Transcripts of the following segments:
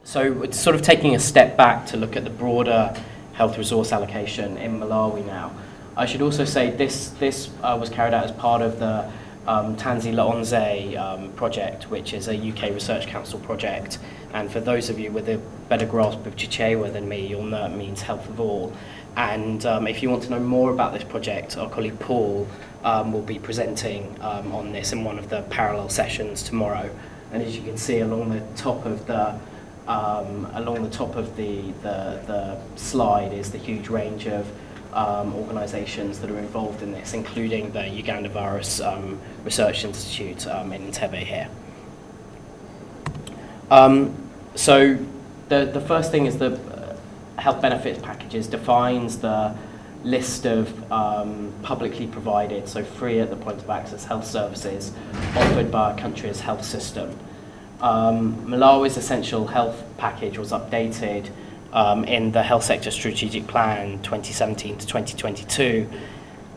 So it's sort of taking a step back to look at the broader health resource allocation in Malawi now. I should also say this was carried out as part of the Tanzi Laonze project, which is a UK Research Council project. And for those of you with a better grasp of Chichewa than me, you'll know it means health of all. And if you want to know more about this project, our colleague Paul will be presenting on this in one of the parallel sessions tomorrow. And as you can see along the top of the slide is the huge range of organisations that are involved in this, including the Uganda Virus Research Institute in Entebbe here. So the first thing is the health benefits packages defines the list of publicly provided, so free at the point of access health services offered by a country's health system. Malawi's essential health package was updated in the Health Sector Strategic Plan 2017 to 2022,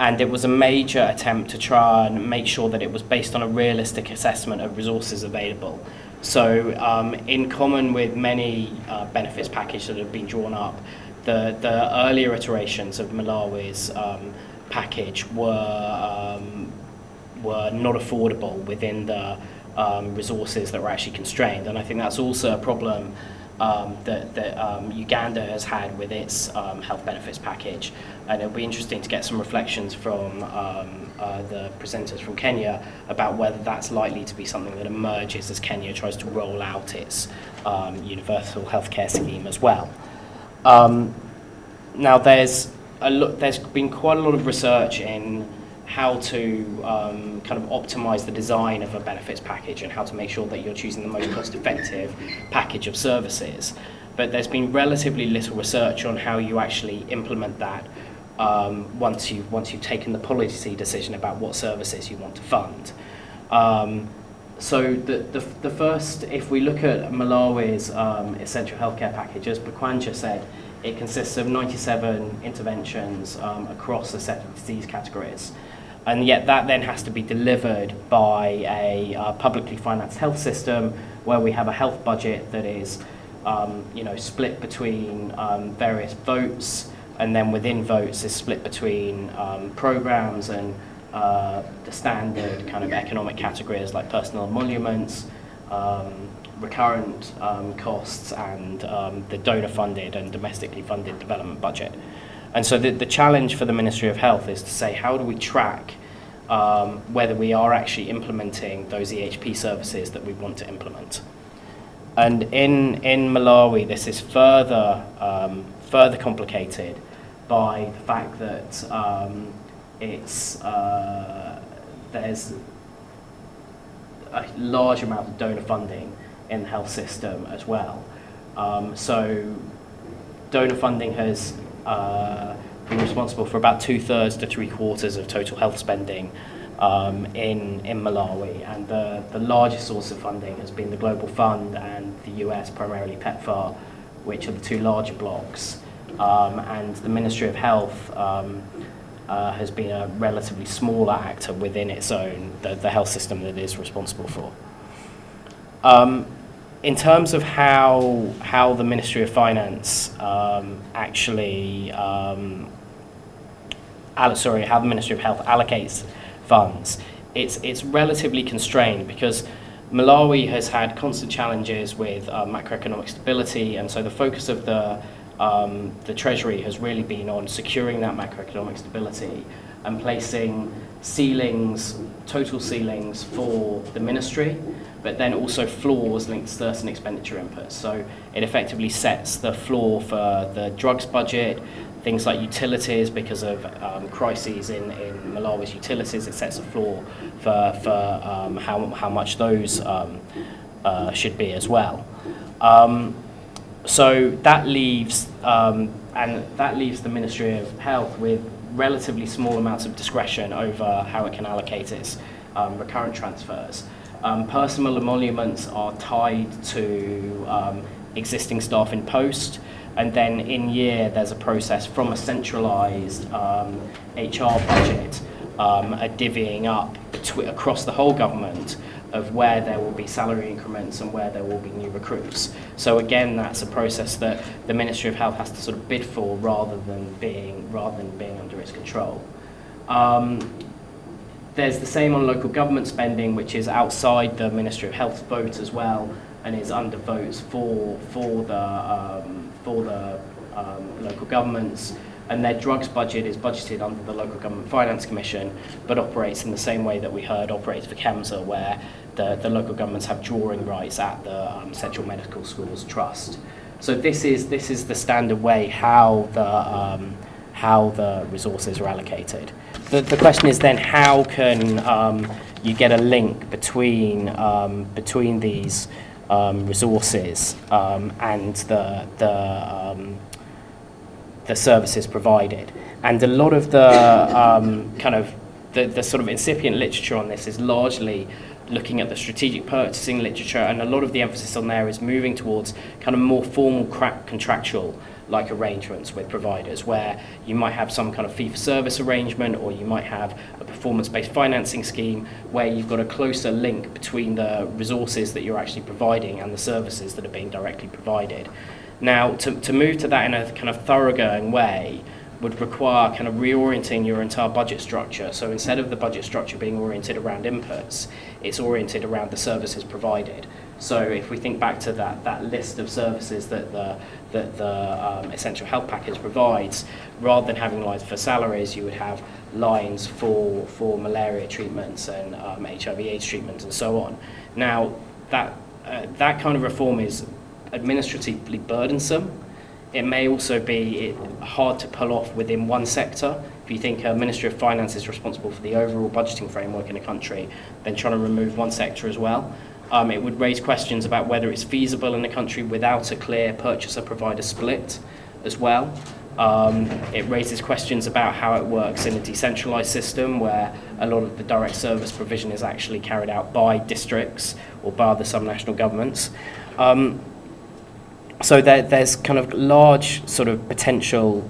and it was a major attempt to try and make sure that it was based on a realistic assessment of resources available. So in common with many benefits packages that have been drawn up, the earlier iterations of Malawi's package were not affordable within the resources that were actually constrained, and I think that's also a problem that Uganda has had with its health benefits package, and it'll be interesting to get some reflections from the presenters from Kenya about whether that's likely to be something that emerges as Kenya tries to roll out its universal healthcare scheme as well. Now there's been quite a lot of research in how to kind of optimize the design of a benefits package and how to make sure that you're choosing the most cost-effective package of services. But there's been relatively little research on how you actually implement that once you've taken the policy decision about what services you want to fund. So the first, if we look at Malawi's essential healthcare package, as Bakwanja said, it consists of 97 interventions across a set of disease categories. And yet that then has to be delivered by a publicly financed health system where we have a health budget that is split between various votes, and then within votes is split between programs and the standard kind of economic categories like personal emoluments, recurrent costs, and the donor-funded and domestically funded development budget. And so the challenge for the Ministry of Health is to say, how do we track whether we are actually implementing those EHP services that we want to implement? And in Malawi, this is further complicated by the fact that there's a large amount of donor funding in the health system as well. So donor funding has been responsible for about 2/3 to 3/4 of total health spending in Malawi, and the largest source of funding has been the Global Fund and the US, primarily PEPFAR, which are the two larger blocks. And the Ministry of Health has been a relatively smaller actor within its own, the health system that it is responsible for. In terms of how the Ministry of Finance how the Ministry of Health allocates funds, it's relatively constrained because Malawi has had constant challenges with macroeconomic stability, and so the focus of the Treasury has really been on securing that macroeconomic stability and placing ceilings, total ceilings for the ministry, but then also floors linked to certain expenditure inputs. So it effectively sets the floor for the drugs budget, things like utilities, because of crises in Malawi's utilities. It sets a floor for how much those should be as well. So that leaves the Ministry of Health with relatively small amounts of discretion over how it can allocate its recurrent transfers. Personal emoluments are tied to existing staff in post, and then in year there's a process from a centralised HR budget, a divvying up across the whole government of where there will be salary increments and where there will be new recruits. So again, that's a process that the Ministry of Health has to sort of bid for rather than being under its control. There's the same on local government spending, which is outside the Ministry of Health's vote as well, and is under votes for the local governments. And their drugs budget is budgeted under the Local Government Finance Commission, but operates in the same way that we heard operates for KEMSA, where the local governments have drawing rights at the Central Medical Schools Trust. So this is the standard way how the resources are allocated. The question is then, how can you get a link between these resources and the services provided? And a lot of the the sort of incipient literature on this is largely looking at the strategic purchasing literature, and a lot of the emphasis on there is moving towards kind of more formal contractual like arrangements with providers, where you might have some kind of fee-for-service arrangement, or you might have a performance-based financing scheme where you've got a closer link between the resources that you're actually providing and the services that are being directly provided. Now, to move to that in a kind of thoroughgoing way would require kind of reorienting your entire budget structure. So instead of the budget structure being oriented around inputs, it's oriented around the services provided. So if we think back to that list of services that the essential health package provides, rather than having lines for salaries, you would have lines for malaria treatments and HIV/AIDS treatments and so on. Now, that kind of reform is administratively burdensome. It may also be hard to pull off within one sector. If you think a Ministry of Finance is responsible for the overall budgeting framework in a country, then trying to remove one sector as well. It would raise questions about whether it's feasible in a country without a clear purchaser-provider split as well. It raises questions about how it works in a decentralised system where a lot of the direct service provision is actually carried out by districts or by the subnational governments. So there's kind of large sort of potential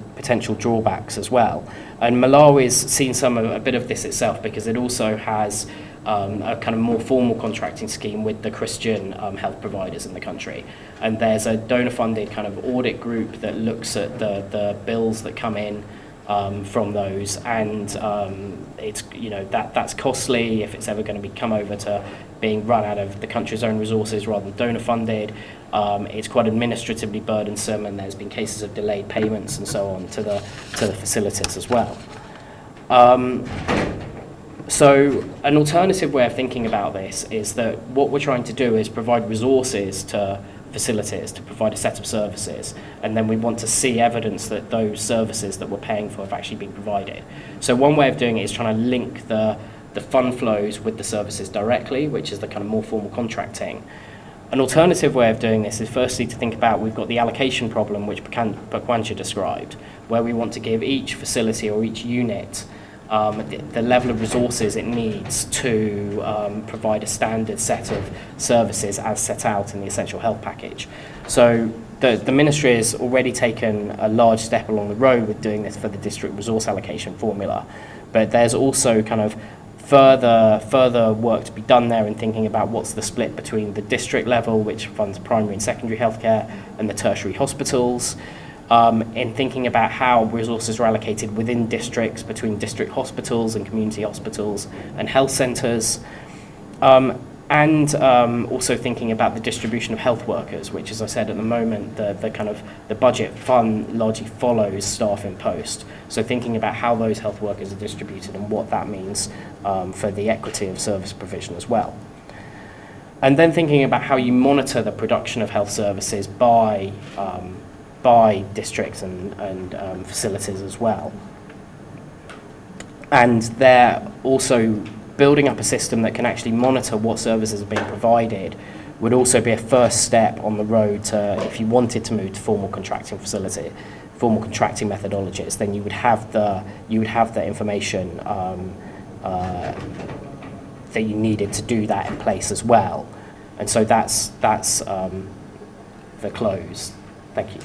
drawbacks as well. And Malawi's seen a bit of this itself, because it also has a kind of more formal contracting scheme with the Christian health providers in the country. And there's a donor-funded kind of audit group that looks at the bills that come in from those, and it's that's costly if it's ever going to come over to being run out of the country's own resources rather than donor funded. It's quite administratively burdensome, and there's been cases of delayed payments and so on to the facilities as well. So an alternative way of thinking about this is that what we're trying to do is provide resources to facilities to provide a set of services, and then we want to see evidence that those services that we're paying for have actually been provided. So one way of doing it is trying to link the fund flows with the services directly, which is the kind of more formal contracting. An alternative way of doing this is firstly to think about, we've got the allocation problem which Pakwansha described, where we want to give each facility or each unit the level of resources it needs to provide a standard set of services as set out in the essential health package. So the ministry has already taken a large step along the road with doing this for the district resource allocation formula, but there's also kind of further work to be done there in thinking about what's the split between the district level, which funds primary and secondary healthcare, and the tertiary hospitals. In thinking about how resources are allocated within districts, between district hospitals and community hospitals and health centres, and also thinking about the distribution of health workers, which, as I said, at the moment the budget fund largely follows staff in post. So thinking about how those health workers are distributed and what that means for the equity of service provision as well. And then thinking about how you monitor the production of health services by districts and facilities as well. And they're also building up a system that can actually monitor what services are being provided would also be a first step on the road to, if you wanted to move to formal contracting methodologies, then you would have the information that you needed to do that in place as well. And so that's the close. Thank you.